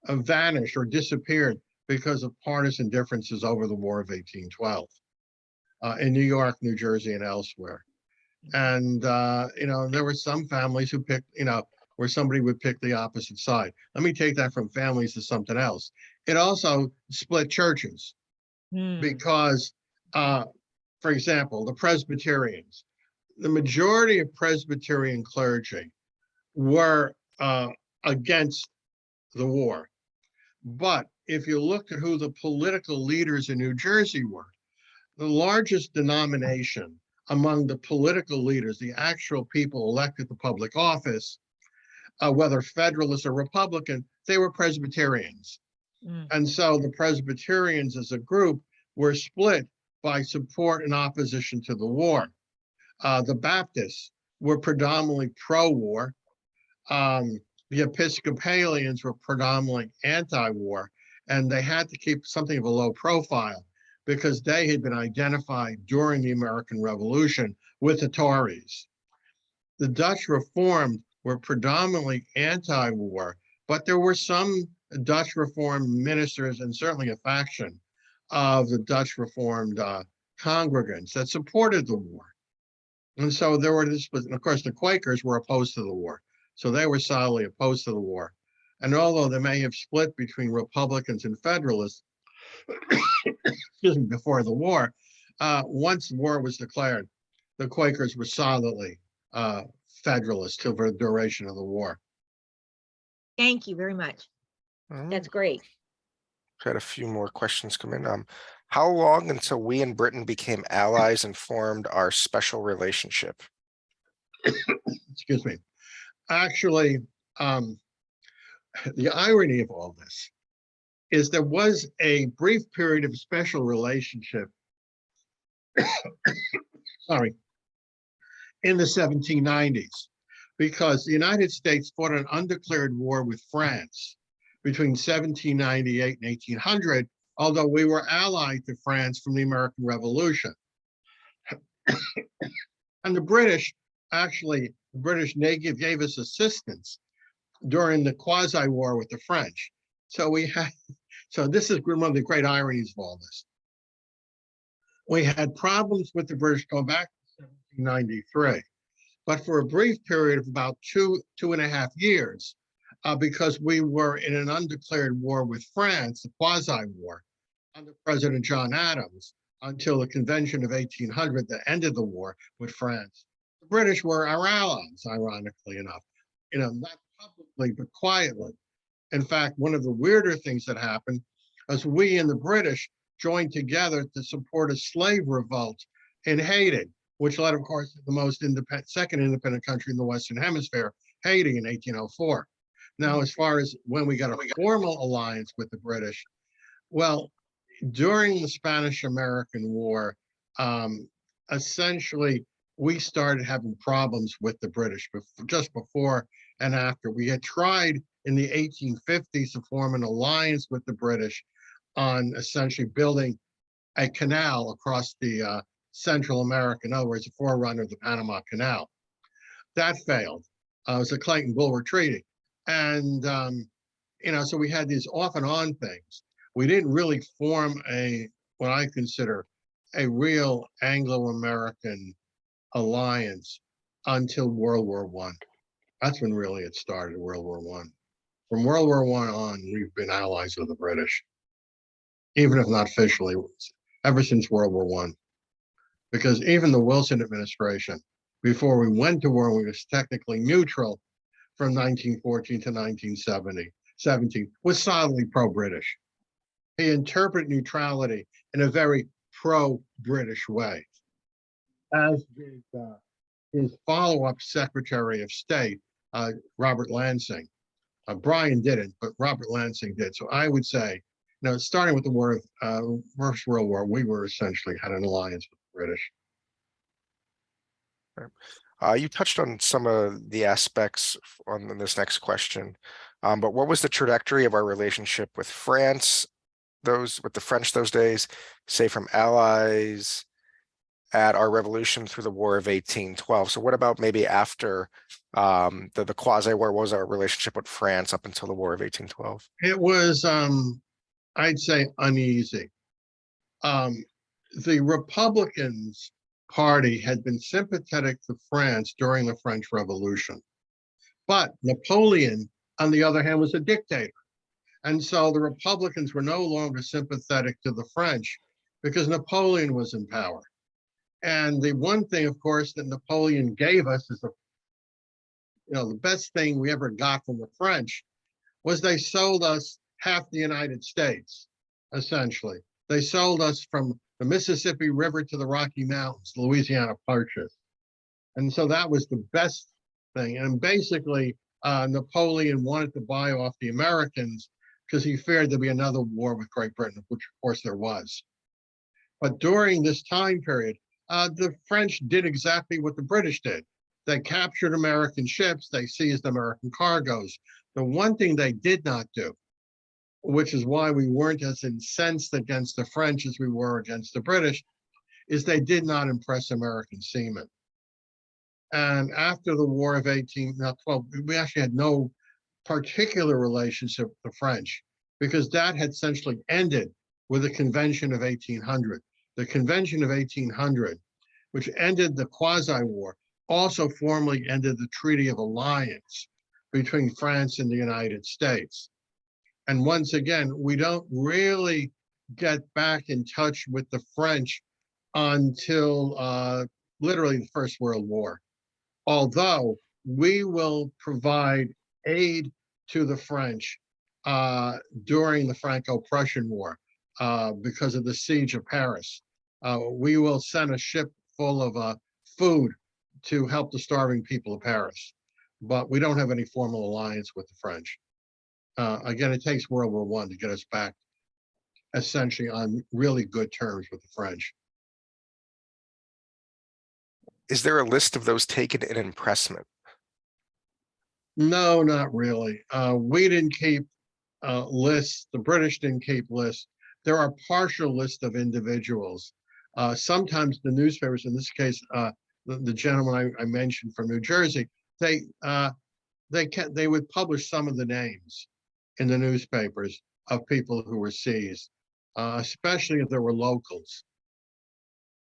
vanished or disappeared because of partisan differences over the War of 1812 in New York, New Jersey, and elsewhere. And there were some families who picked, where somebody would pick the opposite side. Let me take that from families to something else. It also split churches because, for example, the Presbyterians, the majority of Presbyterian clergy were against the war. But if you look at who the political leaders in New Jersey were, the largest denomination among the political leaders, the actual people elected to public office, whether Federalist or Republican, they were Presbyterians. Mm. And so the Presbyterians as a group were split by support and opposition to the war. The Baptists were predominantly pro-war. The Episcopalians were predominantly anti-war, and they had to keep something of a low profile because they had been identified during the American Revolution with the Tories. The Dutch Reformed were predominantly anti-war, but there were some Dutch Reformed ministers and certainly a faction of the Dutch Reformed congregants that supported the war. And so there were this, and of course, the Quakers were opposed to the war. So they were solidly opposed to the war. And although they may have split between Republicans and Federalists, excuse me, before the war, once the war was declared, the Quakers were solidly Federalists till the duration of the war. Thank you very much. That's great. Had a few more questions come in. How long until we in Britain became allies and formed our special relationship? Excuse me. Actually, the irony of all this is there was a brief period of special relationship, sorry, in the 1790s, because the United States fought an undeclared war with France between 1798 and 1800, although we were allied to France from the American Revolution. And the British, actually, the British Navy gave us assistance during the quasi-war with the French. So we had, so this is one of the great ironies of all this. We had problems with the British going back to 1793, but for a brief period of about two and a half years, because we were in an undeclared war with France, the quasi-war, under President John Adams, until the Convention of 1800 that ended the war with France. The British were our allies, ironically enough, not publicly, but quietly. In fact, one of the weirder things that happened was we and the British joined together to support a slave revolt in Haiti, which led, of course, to the most second independent country in the Western Hemisphere, Haiti, in 1804. Now, as far as when we got a formal alliance with the British, well, during the Spanish-American War, essentially, we started having problems with the British just before and after. We had tried in the 1850s to form an alliance with the British on essentially building a canal across the Central America, in other words, a forerunner of the Panama Canal. That failed. It was the Clayton-Bulwer Treaty. And, so we had these off and on things. We didn't really form what I consider a real Anglo-American alliance until World War I. That's when really it started, World War I. From World War I on, we've been allies with the British, even if not officially, ever since World War I. Because even the Wilson administration, before we went to war, we was technically neutral from 1914 to 1917, was solidly pro-British. He interpreted neutrality in a very pro-British way, as did his follow-up Secretary of State, Robert Lansing. Bryan didn't, but Robert Lansing did. So I would say, starting with the First World War, we were essentially had an alliance with the British. You touched on some of the aspects on this next question, but what was the trajectory of our relationship with France, with the French those days, say from allies at our revolution through the War of 1812? So what about maybe after the quasi-war? What was our relationship with France up until the War of 1812? It was, I'd say, uneasy. The Republicans Party had been sympathetic to France during the French Revolution, but Napoleon, on the other hand, was a dictator. And so the Republicans were no longer sympathetic to the French because Napoleon was in power. And the one thing, of course, that Napoleon gave us is the best thing we ever got from the French was they sold us half the United States, essentially. They sold us from the Mississippi River to the Rocky Mountains, Louisiana Purchase. And so that was the best thing. And basically, Napoleon wanted to buy off the Americans because he feared there'd be another war with Great Britain, which of course there was. But during this time period, the French did exactly what the British did. They captured American ships, they seized American cargoes. The one thing they did not do, which is why we weren't as incensed against the French as we were against the British, is they did not impress American seamen. And after the War of 1812, we actually had no particular relationship with the French because that had essentially ended with the Convention of 1800. The Convention of 1800, which ended the quasi-war, also formally ended the Treaty of Alliance between France and the United States. And once again, we don't really get back in touch with the French until literally the First World War. Although we will provide aid to the French during the Franco-Prussian War because of the siege of Paris. We will send a ship full of food to help the starving people of Paris, but we don't have any formal alliance with the French. Again, it takes World War I to get us back essentially on really good terms with the French. Is there a list of those taken in impressment? No, not really. We didn't keep lists. The British didn't keep lists. There are partial lists of individuals. Sometimes the newspapers, in this case, the gentleman I mentioned from New Jersey, they would publish some of the names in the newspapers of people who were seized, especially if there were locals.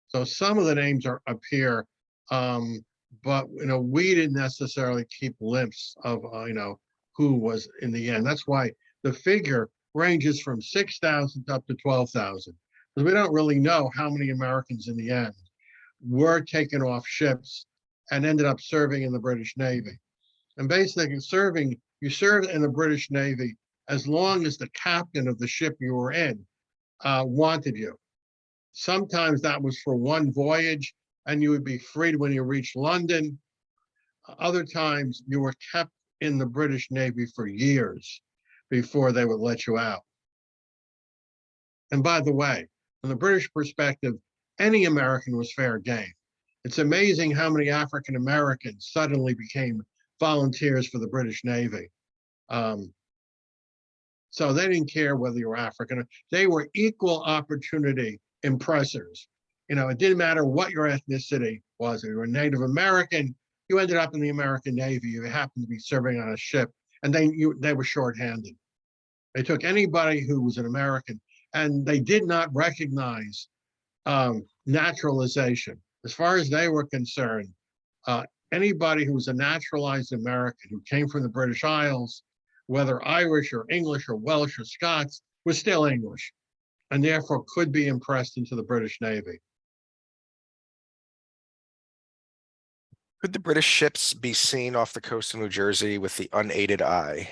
So some of the names appear, but we didn't necessarily keep lists of who was in the end. That's why the figure ranges from 6,000 up to 12,000, because we don't really know how many Americans in the end were taken off ships and ended up serving in the British Navy. And basically you served in the British Navy as long as the captain of the ship you were in wanted you. Sometimes that was for one voyage and you would be freed when you reached London. Other times you were kept in the British Navy for years before they would let you out. And by the way, from the British perspective, any American was fair game. It's amazing how many African Americans suddenly became volunteers for the British Navy. So they didn't care whether you were African. They were equal opportunity impressors. It didn't matter what your ethnicity was. If you were Native American, you ended up in the American Navy. You happened to be serving on a ship, and they were shorthanded. They took anybody who was an American, and they did not recognize naturalization. As far as they were concerned, anybody who was a naturalized American who came from the British Isles, whether Irish or English or Welsh or Scots, was still English, and therefore could be impressed into the British Navy. Could the British ships be seen off the coast of New Jersey with the unaided eye?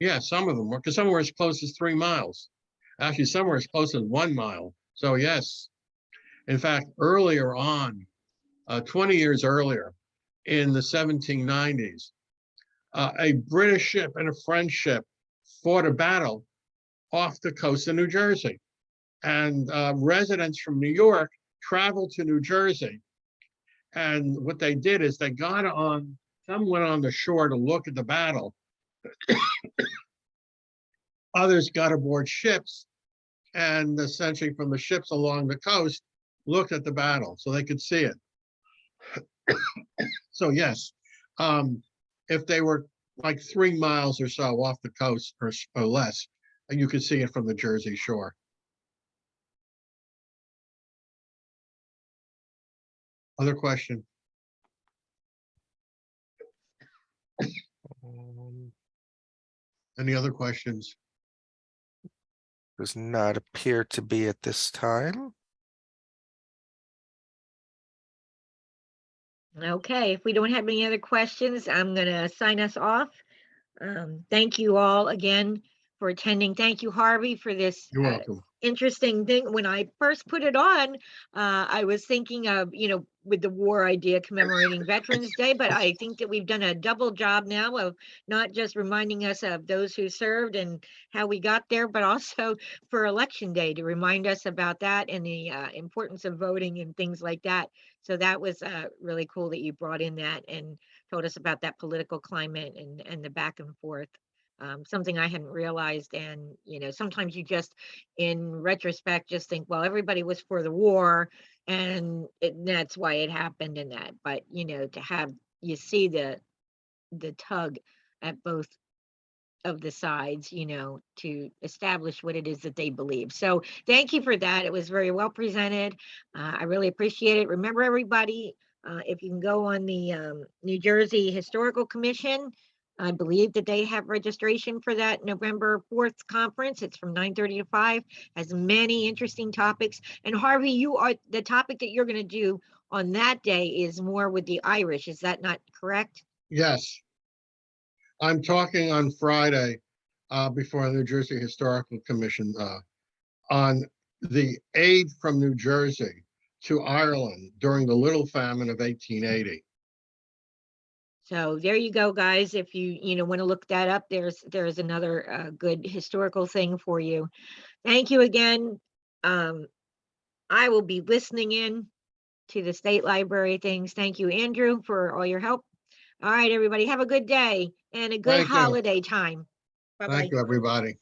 Yeah, some of them were, because some were as close as 3 miles. Actually, some were as close as 1 mile. So yes. In fact, earlier on, 20 years earlier, in the 1790s, a British ship and a French ship fought a battle off the coast of New Jersey. And residents from New York traveled to New Jersey. And what they did is they some went on the shore to look at the battle. Others got aboard ships and essentially from the ships along the coast looked at the battle so they could see it. So yes, if they were like 3 miles or so off the coast or less, you could see it from the Jersey shore. Other question? Any other questions? Does not appear to be at this time. Okay, if we don't have any other questions, I'm going to sign us off. Thank you all again for attending. Thank you, Harvey, for this You're welcome. interesting thing. When I first put it on, I was thinking of, with the war idea commemorating Veterans Day, but I think that we've done a double job now of not just reminding us of those who served and how we got there, but also for Election Day to remind us about that and the importance of voting and things like that. So that was really cool that you brought in that and told us about that political climate and the back and forth. Something I hadn't realized. And, sometimes you just, in retrospect, just think, well, everybody was for the war and that's why it happened and that. But, to have, you see the tug at both of the sides, to establish what it is that they believe. So thank you for that. It was very well presented. I really appreciate it. Remember, everybody, if you can go on the New Jersey Historical Commission, I believe that they have registration for that November 4th conference. It's from 9:30 to 5, has many interesting topics. And Harvey, the topic that you're going to do on that day is more with the Irish. Is that not correct? Yes, I'm talking on Friday before the New Jersey Historical Commission on the aid from New Jersey to Ireland during the Little Famine of 1880. So there you go, guys. If you want to look that up, there's another good historical thing for you. Thank you again. I will be listening in to the State Library things. Thank you, Andrew, for all your help. All right, everybody, have a good day and a good Thank you. holiday time. Bye-bye. Thank you, everybody.